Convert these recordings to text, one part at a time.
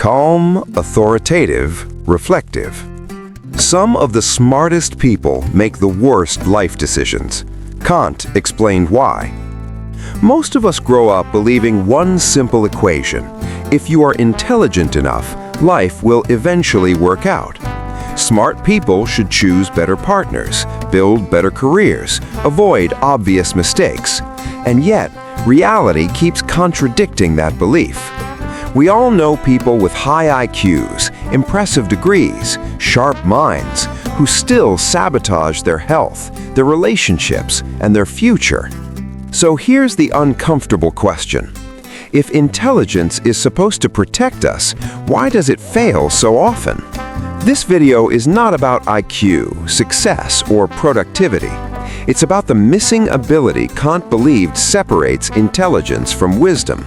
Calm, authoritative, reflective. Some of the smartest people make the worst life decisions. Kant explained why. Most of us grow up believing one simple equation: if you are intelligent enough, life will eventually work out. Smart people should choose better partners, build better careers, avoid obvious mistakes. And yet, reality keeps contradicting that belief. We all know people with high IQs, impressive degrees, sharp minds, who still sabotage their health, their relationships, and their future. So here's the uncomfortable question. If intelligence is supposed to protect us, why does it fail so often? This video is not about IQ, success, or productivity. It's about the missing ability Kant believed separates intelligence from wisdom,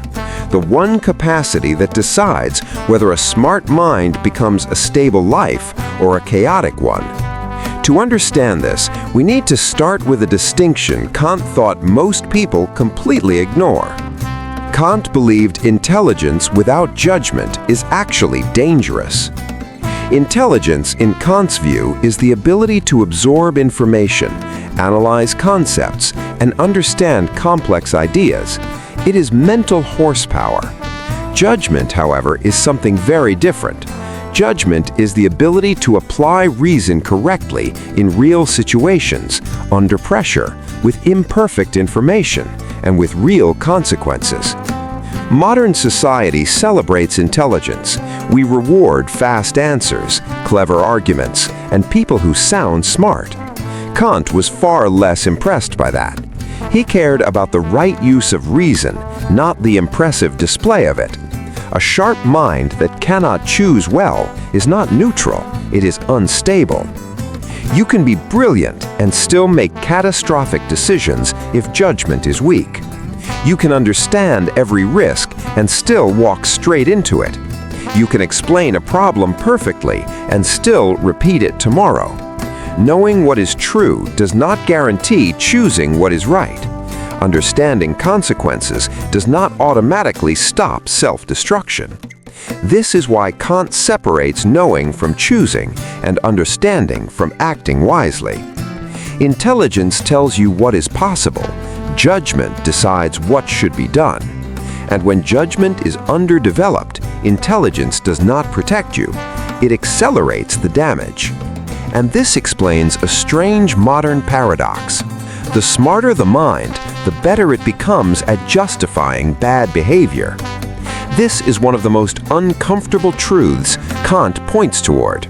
the one capacity that decides whether a smart mind becomes a stable life or a chaotic one. To understand this, we need to start with a distinction Kant thought most people completely ignore. Kant believed intelligence without judgment is actually dangerous. Intelligence, in Kant's view, is the ability to absorb information, analyze concepts, and understand complex ideas. It is mental horsepower. Judgment, however, is something very different. Judgment is the ability to apply reason correctly in real situations, under pressure, with imperfect information, and with real consequences. Modern society celebrates intelligence. We reward fast answers, clever arguments, and people who sound smart. Kant was far less impressed by that. He cared about the right use of reason, not the impressive display of it. A sharp mind that cannot choose well is not neutral, it is unstable. You can be brilliant and still make catastrophic decisions if judgment is weak. You can understand every risk and still walk straight into it. You can explain a problem perfectly and still repeat it tomorrow. Knowing what is true does not guarantee choosing what is right. Understanding consequences does not automatically stop self-destruction. This is why Kant separates knowing from choosing and understanding from acting wisely. Intelligence tells you what is possible. Judgment decides what should be done. And when judgment is underdeveloped, intelligence does not protect you. It accelerates the damage. And this explains a strange modern paradox. The smarter the mind, the better it becomes at justifying bad behavior. This is one of the most uncomfortable truths Kant points toward.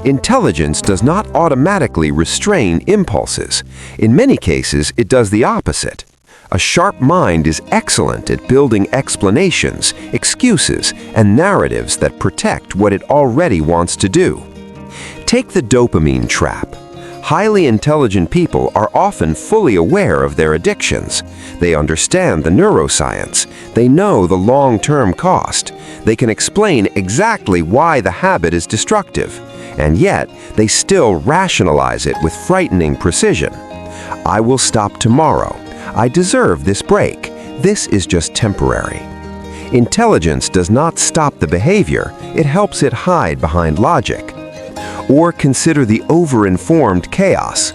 Intelligence does not automatically restrain impulses. In many cases, it does the opposite. A sharp mind is excellent at building explanations, excuses, and narratives that protect what it already wants to do. Take the dopamine trap. Highly intelligent people are often fully aware of their addictions. They understand the neuroscience. They know the long-term cost. They can explain exactly why the habit is destructive. And yet, they still rationalize it with frightening precision. I will stop tomorrow. I deserve this break. This is just temporary. Intelligence does not stop the behavior. It helps it hide behind logic. Or consider the over-informed chaos.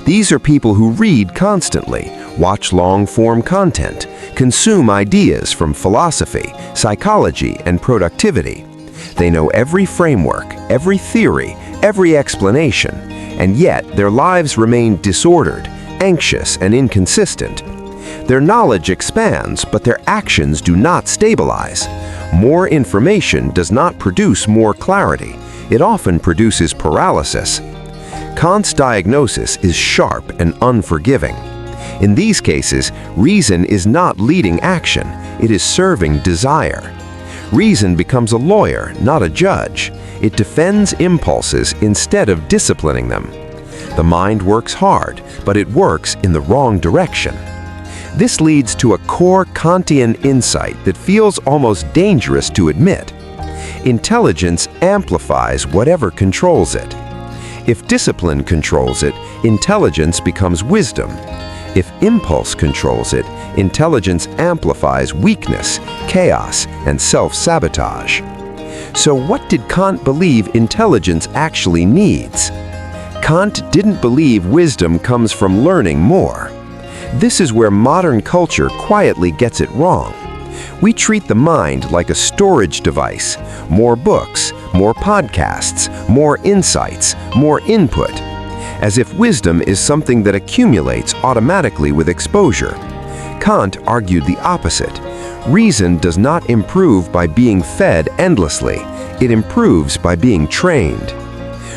These are people who read constantly, watch long-form content, consume ideas from philosophy, psychology, and productivity. They know every framework, every theory, every explanation, and yet their lives remain disordered, anxious, and inconsistent. Their knowledge expands, but their actions do not stabilize. More information does not produce more clarity. It often produces paralysis. Kant's diagnosis is sharp and unforgiving. In these cases, reason is not leading action, it is serving desire. Reason becomes a lawyer, not a judge. It defends impulses instead of disciplining them. The mind works hard, but it works in the wrong direction. This leads to a core Kantian insight that feels almost dangerous to admit. Intelligence amplifies whatever controls it. If discipline controls it, intelligence becomes wisdom. If impulse controls it, intelligence amplifies weakness, chaos, and self-sabotage. So what did Kant believe intelligence actually needs? Kant didn't believe wisdom comes from learning more. This is where modern culture quietly gets it wrong. We treat the mind like a storage device. More books, more podcasts, more insights, more input. As if wisdom is something that accumulates automatically with exposure. Kant argued the opposite. Reason does not improve by being fed endlessly. It improves by being trained.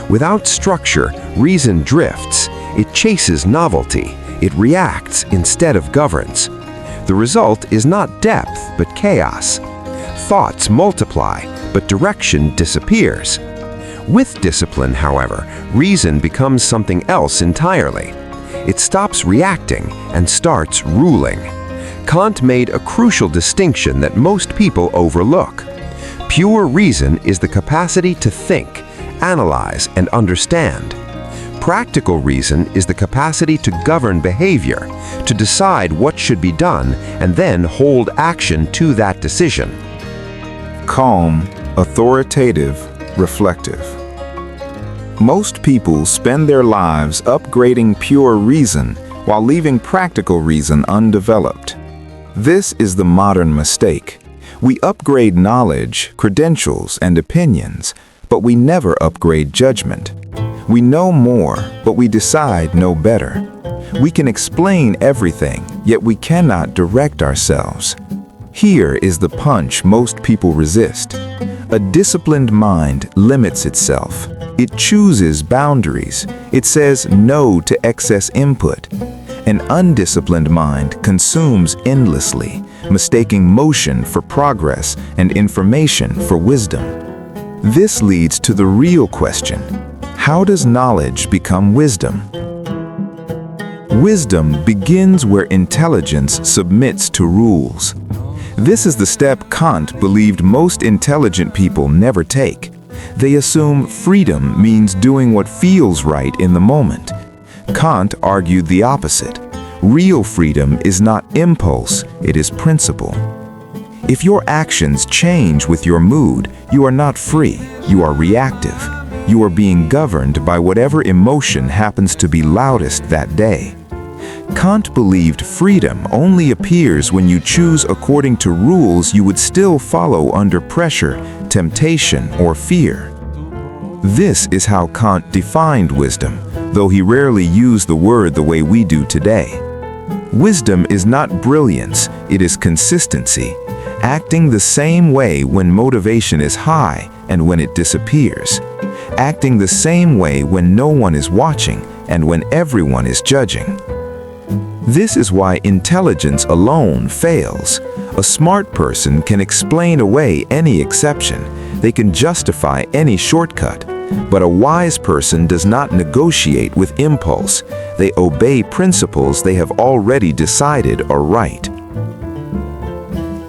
Without structure, reason drifts. It chases novelty. It reacts instead of governs. The result is not depth, but chaos. Thoughts multiply, but direction disappears. With discipline, however, reason becomes something else entirely. It stops reacting and starts ruling. Kant made a crucial distinction that most people overlook. Pure reason is the capacity to think, analyze, and understand. Practical reason is the capacity to govern behavior, to decide what should be done, and then hold action to that decision. Calm, authoritative, reflective. Most people spend their lives upgrading pure reason while leaving practical reason undeveloped. This is the modern mistake. We upgrade knowledge, credentials, and opinions, but we never upgrade judgment. We know more, but we decide no better. We can explain everything, yet we cannot direct ourselves. Here is the punch most people resist. A disciplined mind limits itself. It chooses boundaries. It says no to excess input. An undisciplined mind consumes endlessly, mistaking motion for progress and information for wisdom. This leads to the real question: how does knowledge become wisdom? Wisdom begins where intelligence submits to rules. This is the step Kant believed most intelligent people never take. They assume freedom means doing what feels right in the moment. Kant argued the opposite. Real freedom is not impulse, it is principle. If your actions change with your mood, you are not free, you are reactive. You are being governed by whatever emotion happens to be loudest that day. Kant believed freedom only appears when you choose according to rules you would still follow under pressure, temptation, or fear. This is how Kant defined wisdom, though he rarely used the word the way we do today. Wisdom is not brilliance, it is consistency, acting the same way when motivation is high and when it disappears, acting the same way when no one is watching and when everyone is judging. This is why intelligence alone fails. A smart person can explain away any exception. They can justify any shortcut. But a wise person does not negotiate with impulse. They obey principles they have already decided are right.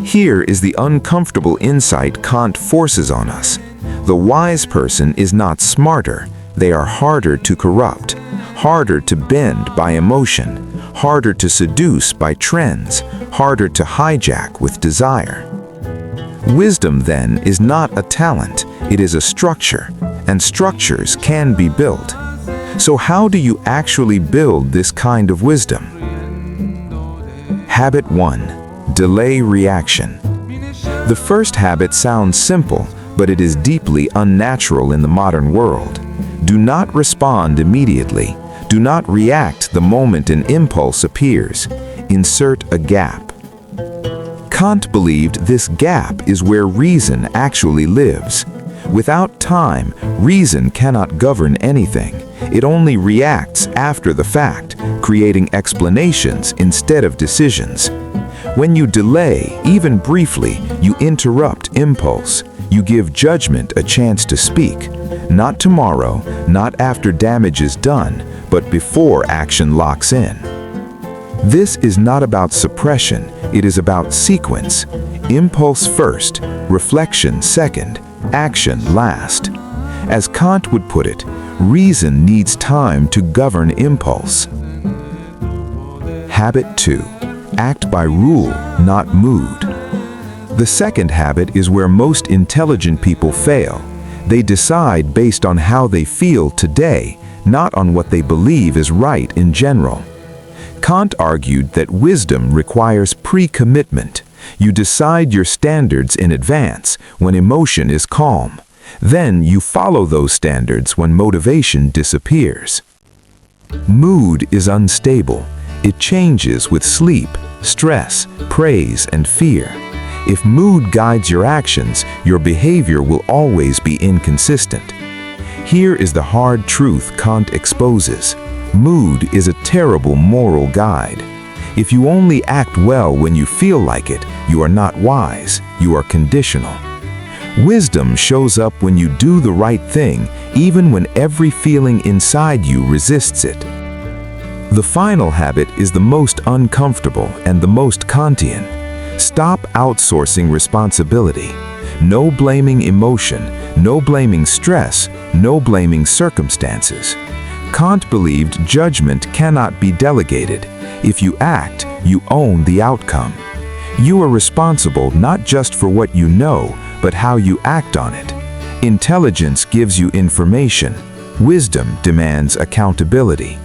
Here is the uncomfortable insight Kant forces on us. The wise person is not smarter. They are harder to corrupt, harder to bend by emotion, harder to seduce by trends, harder to hijack with desire. Wisdom, then, is not a talent, it is a structure, and structures can be built. So how do you actually build this kind of wisdom? Habit 1. Delay reaction. The first habit sounds simple, but it is deeply unnatural in the modern world. Do not respond immediately. Do not react the moment an impulse appears. Insert a gap. Kant believed this gap is where reason actually lives. Without time, reason cannot govern anything. It only reacts after the fact, creating explanations instead of decisions. When you delay, even briefly, you interrupt impulse. You give judgment a chance to speak. Not tomorrow, not after damage is done, but before action locks in. This is not about suppression, it is about sequence. Impulse first, reflection second, action last. As Kant would put it, reason needs time to govern impulse. Habit 2. Act by rule, not mood. The second habit is where most intelligent people fail. They decide based on how they feel today, not on what they believe is right in general. Kant argued that wisdom requires pre-commitment. You decide your standards in advance when emotion is calm. Then you follow those standards when motivation disappears. Mood is unstable. It changes with sleep, stress, praise, and fear. If mood guides your actions, your behavior will always be inconsistent. Here is the hard truth Kant exposes. Mood is a terrible moral guide. If you only act well when you feel like it, you are not wise, you are conditional. Wisdom shows up when you do the right thing, even when every feeling inside you resists it. The final habit is the most uncomfortable and the most Kantian. Stop outsourcing responsibility. No blaming emotion, no blaming stress, no blaming circumstances. Kant believed judgment cannot be delegated. If you act, you own the outcome. You are responsible not just for what you know, but how you act on it. Intelligence gives you information. Wisdom demands accountability.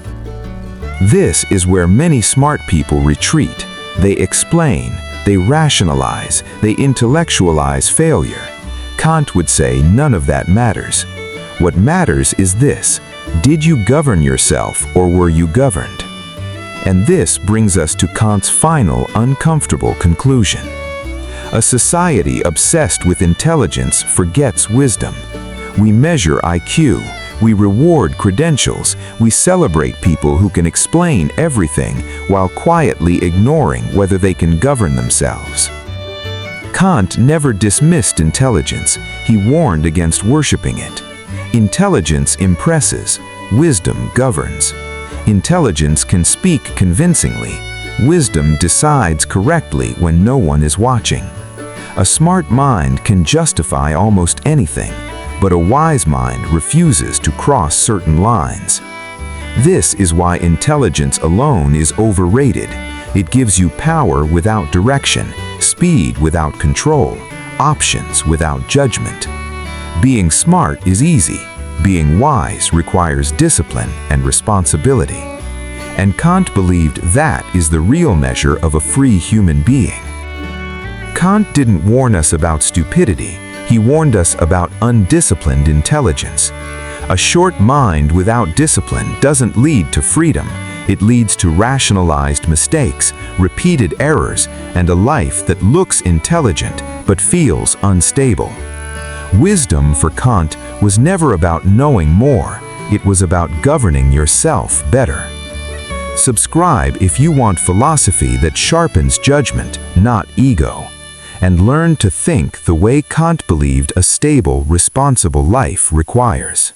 This is where many smart people retreat. They explain, they rationalize, they intellectualize failure. Kant would say none of that matters. What matters is this: did you govern yourself or were you governed? And this brings us to Kant's final uncomfortable conclusion. A society obsessed with intelligence forgets wisdom. We measure IQ, we reward credentials, we celebrate people who can explain everything while quietly ignoring whether they can govern themselves. Kant never dismissed intelligence, he warned against worshiping it. Intelligence impresses, wisdom governs. Intelligence can speak convincingly, wisdom decides correctly when no one is watching. A smart mind can justify almost anything, but a wise mind refuses to cross certain lines. This is why intelligence alone is overrated. It gives you power without direction, speed without control, options without judgment. Being smart is easy. Being wise requires discipline and responsibility. And Kant believed that is the real measure of a free human being. Kant didn't warn us about stupidity, he warned us about undisciplined intelligence. A short mind without discipline doesn't lead to freedom, it leads to rationalized mistakes, repeated errors, and a life that looks intelligent but feels unstable. Wisdom for Kant was never about knowing more, it was about governing yourself better. Subscribe if you want philosophy that sharpens judgment, not ego. And learn to think the way Kant believed a stable, responsible life requires.